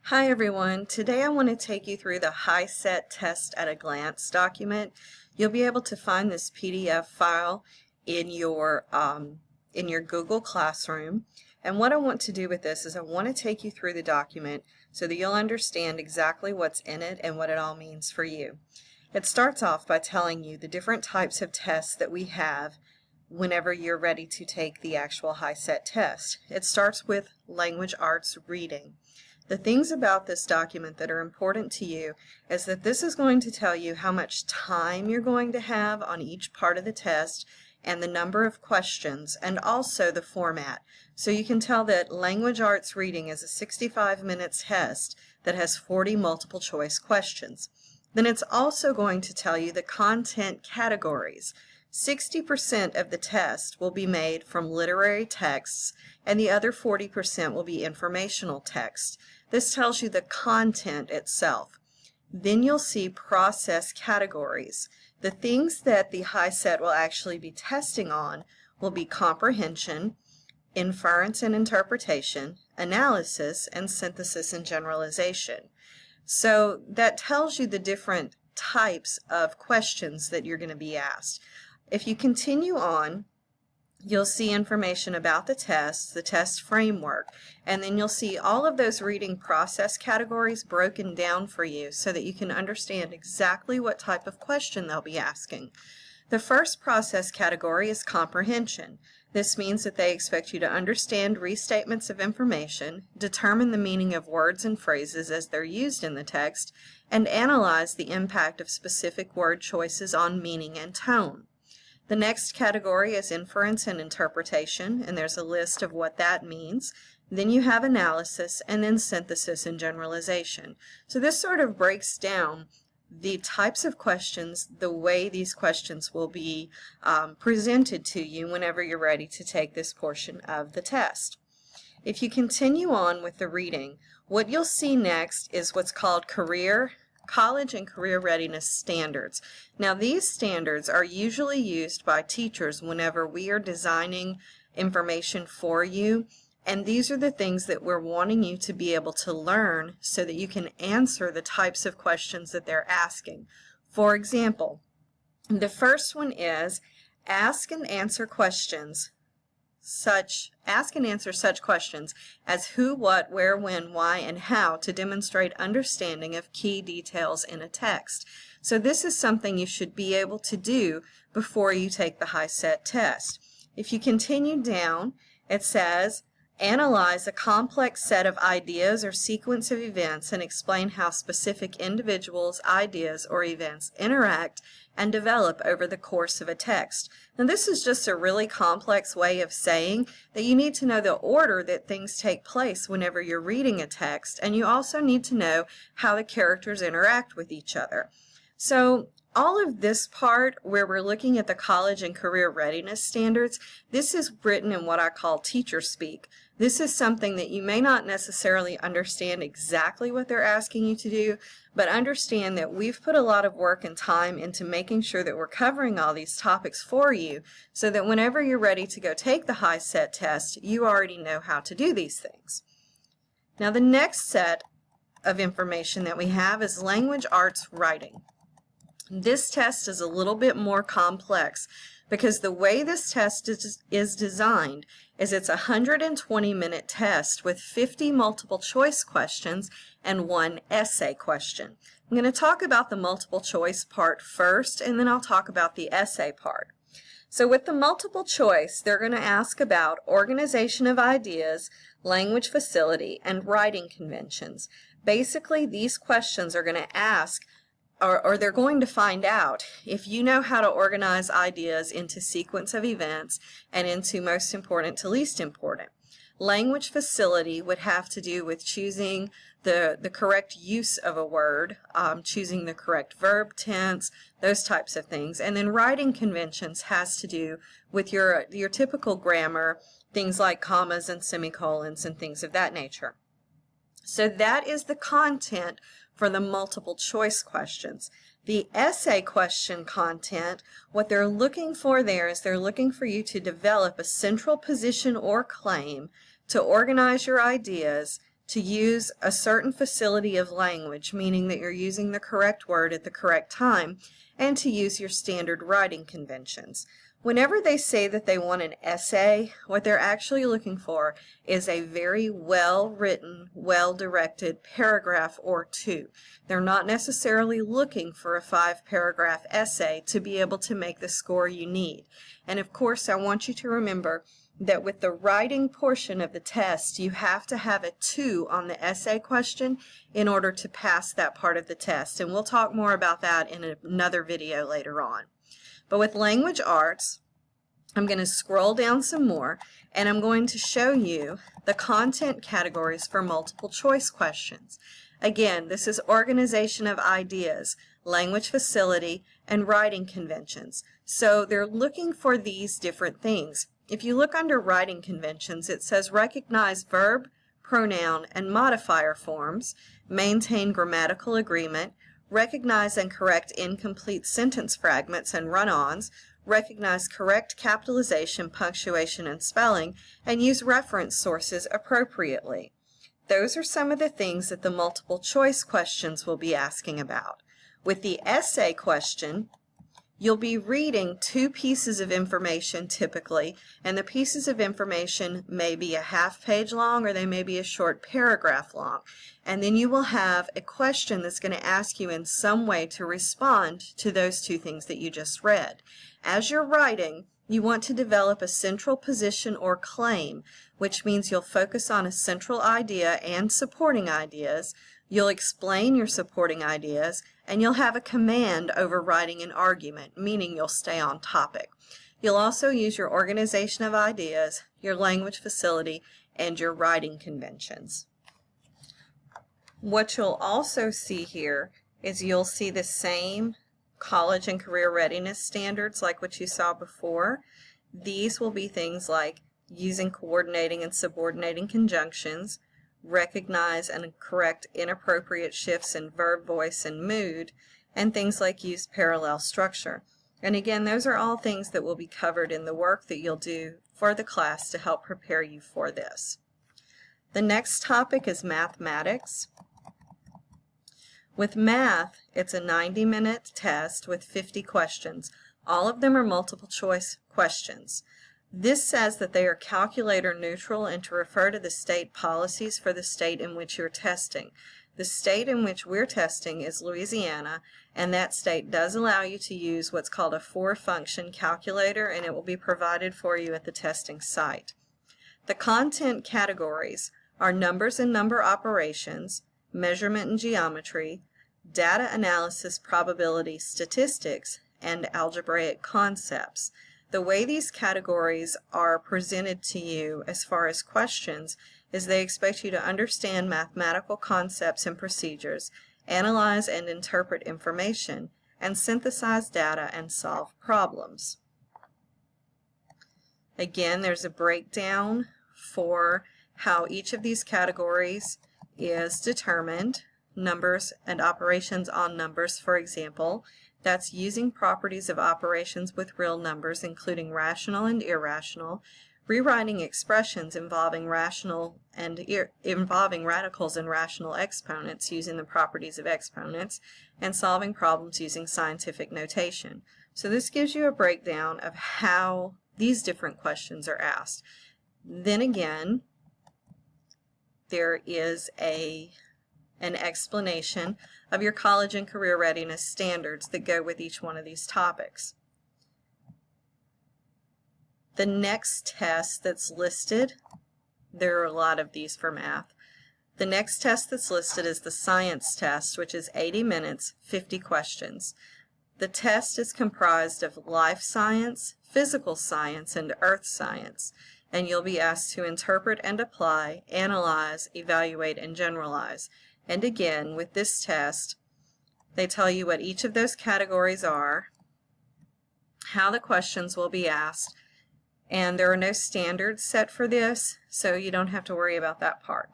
Hi everyone, today I want to take you through the HiSet Test at a Glance document. You'll be able to find this PDF file in your Google Classroom. And what I want to do with this is I want to take you through the document so that you'll understand exactly what's in it and what it all means for you. It starts off by telling you the different types of tests that we have whenever you're ready to take the actual HiSet test. It starts with language arts reading. The things about this document that are important to you is that this is going to tell you how much time you're going to have on each part of the test and the number of questions and also the format. So you can tell that language arts reading is a 65-minute test that has 40 multiple choice questions. Then it's also going to tell you the content categories. 60% of the test will be made from literary texts and the other 40% will be informational text. This tells you the content itself. Then you'll see process categories. The things that the HiSet will actually be testing on will be comprehension, inference and interpretation, analysis, and synthesis and generalization. So that tells you the different types of questions that you're going to be asked. If you continue on, you'll see information about the test framework, and then you'll see all of those reading process categories broken down for you so that you can understand exactly what type of question they'll be asking. The first process category is comprehension. This means that they expect you to understand restatements of information, determine the meaning of words and phrases as they're used in the text, and analyze the impact of specific word choices on meaning and tone. The next category is inference and interpretation, and there's a list of what that means. Then you have analysis, and then synthesis and generalization. So this sort of breaks down the types of questions, the way these questions will be presented to you whenever you're ready to take this portion of the test. If you continue on with the reading, what you'll see next is what's called college and career readiness standards. Now these standards are usually used by teachers whenever we are designing information for you, and these are the things that we're wanting you to be able to learn so that you can answer the types of questions that they're asking. For example, the first one is ask and answer such questions as who, what, where, when, why, and how to demonstrate understanding of key details in a text. So this is something you should be able to do before you take the HiSet test. If you continue down, it says analyze a complex set of ideas or sequence of events and explain how specific individuals, ideas, or events interact and develop over the course of a text. Now this is just a really complex way of saying that you need to know the order that things take place whenever you're reading a text, and you also need to know how the characters interact with each other. So all of this part where we're looking at the college and career readiness standards, this is written in what I call teacher speak. This is something that you may not necessarily understand exactly what they're asking you to do, but understand that we've put a lot of work and time into making sure that we're covering all these topics for you so that whenever you're ready to go take the HiSet test, you already know how to do these things. Now the next set of information that we have is language arts writing. This test is a little bit more complex because the way this test is designed is it's a 120-minute test with 50 multiple choice questions and 1 essay question. I'm going to talk about the multiple choice part first, and then I'll talk about the essay part. So with the multiple choice, they're going to ask about organization of ideas, language facility, and writing conventions. Basically, these questions are going to ask or they're going to find out if you know how to organize ideas into sequence of events and into most important to least important. Language facility would have to do with choosing the correct use of a word, choosing the correct verb tense, those types of things. And then writing conventions has to do with your typical grammar, things like commas and semicolons and things of that nature. So that is the content for the multiple choice questions. The essay question content, what they're looking for there is they're looking for you to develop a central position or claim, to organize your ideas, to use a certain facility of language, meaning that you're using the correct word at the correct time, and to use your standard writing conventions. Whenever they say that they want an essay, what they're actually looking for is a very well-written, well-directed paragraph or two. They're not necessarily looking for a 5-paragraph essay to be able to make the score you need. And of course, I want you to remember that with the writing portion of the test, you have to have a 2 on the essay question in order to pass that part of the test. And we'll talk more about that in another video later on. But with language arts, I'm going to scroll down some more, and I'm going to show you the content categories for multiple choice questions. Again, this is organization of ideas, language facility, and writing conventions. So they're looking for these different things. If you look under writing conventions, it says recognize verb, pronoun, and modifier forms, maintain grammatical agreement, recognize and correct incomplete sentence fragments and run-ons, recognize correct capitalization, punctuation, and spelling, and use reference sources appropriately. Those are some of the things that the multiple choice questions will be asking about. With the essay question, you'll be reading 2 pieces of information typically, and the pieces of information may be a half-page long or they may be a short paragraph long. And then you will have a question that's going to ask you in some way to respond to those 2 things that you just read. As you're writing, you want to develop a central position or claim, which means you'll focus on a central idea and supporting ideas. You'll explain your supporting ideas, and you'll have a command over writing an argument, meaning you'll stay on topic. You'll also use your organization of ideas, your language facility, and your writing conventions. What you'll also see here is you'll see the same college and career readiness standards like what you saw before. These will be things like using coordinating and subordinating conjunctions, recognize and correct inappropriate shifts in verb, voice, and mood, and things like use parallel structure. And again, those are all things that will be covered in the work that you'll do for the class to help prepare you for this. The next topic is mathematics. With math, it's a 90-minute test with 50 questions. All of them are multiple choice questions. This says that they are calculator neutral and to refer to the state policies for the state in which you're testing. The state in which we're testing is Louisiana, and that state does allow you to use what's called a 4-function calculator, and it will be provided for you at the testing site. The content categories are numbers and number operations, measurement and geometry, data analysis, probability, statistics, and algebraic concepts. The way these categories are presented to you as far as questions is they expect you to understand mathematical concepts and procedures, analyze and interpret information, and synthesize data and solve problems. Again, there's a breakdown for how each of these categories is determined. Numbers and operations on numbers, for example. That's using properties of operations with real numbers, including rational and irrational, rewriting expressions involving radicals and rational exponents using the properties of exponents, and solving problems using scientific notation. So this gives you a breakdown of how these different questions are asked. Then again, there is an explanation of your college and career readiness standards that go with each one of these topics. The next test that's listed, there are a lot of these for math. The next test that's listed is the science test, which is 80 minutes, 50 questions. The test is comprised of life science, physical science, and earth science, and you'll be asked to interpret and apply, analyze, evaluate, and generalize. And again, with this test, they tell you what each of those categories are, how the questions will be asked, and there are no standards set for this, so you don't have to worry about that part.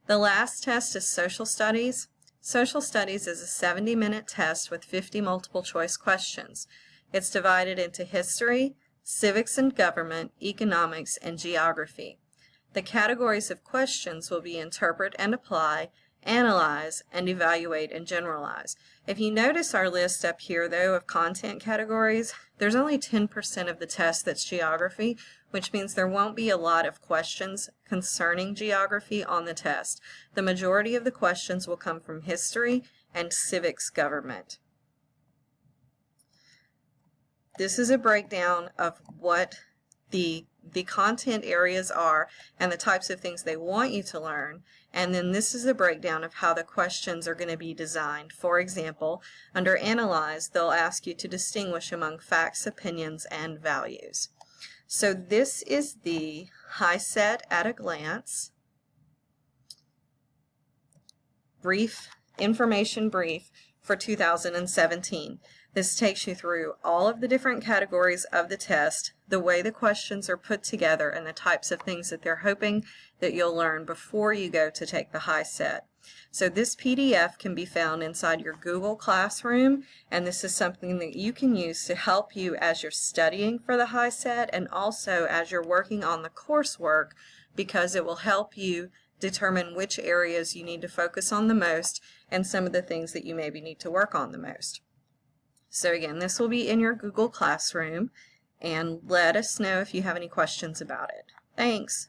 The last test is social studies. Social studies is a 70-minute test with 50 multiple choice questions. It's divided into history, civics and government, economics, and geography. The categories of questions will be interpret and apply, analyze, and evaluate and generalize. If you notice our list up here, though, of content categories, there's only 10% of the test that's geography, which means there won't be a lot of questions concerning geography on the test. The majority of the questions will come from history and civics government. This is a breakdown of what the content areas are and the types of things they want you to learn, and then this is a breakdown of how the questions are going to be designed. For example, under Analyze, they'll ask you to distinguish among facts, opinions, and values. So this is the HiSet at a glance information brief for 2017. This takes you through all of the different categories of the test, the way the questions are put together, and the types of things that they're hoping that you'll learn before you go to take the HiSet. So this PDF can be found inside your Google Classroom, and this is something that you can use to help you as you're studying for the HiSet and also as you're working on the coursework, because it will help you determine which areas you need to focus on the most and some of the things that you maybe need to work on the most. So again, this will be in your Google Classroom, and let us know if you have any questions about it. Thanks.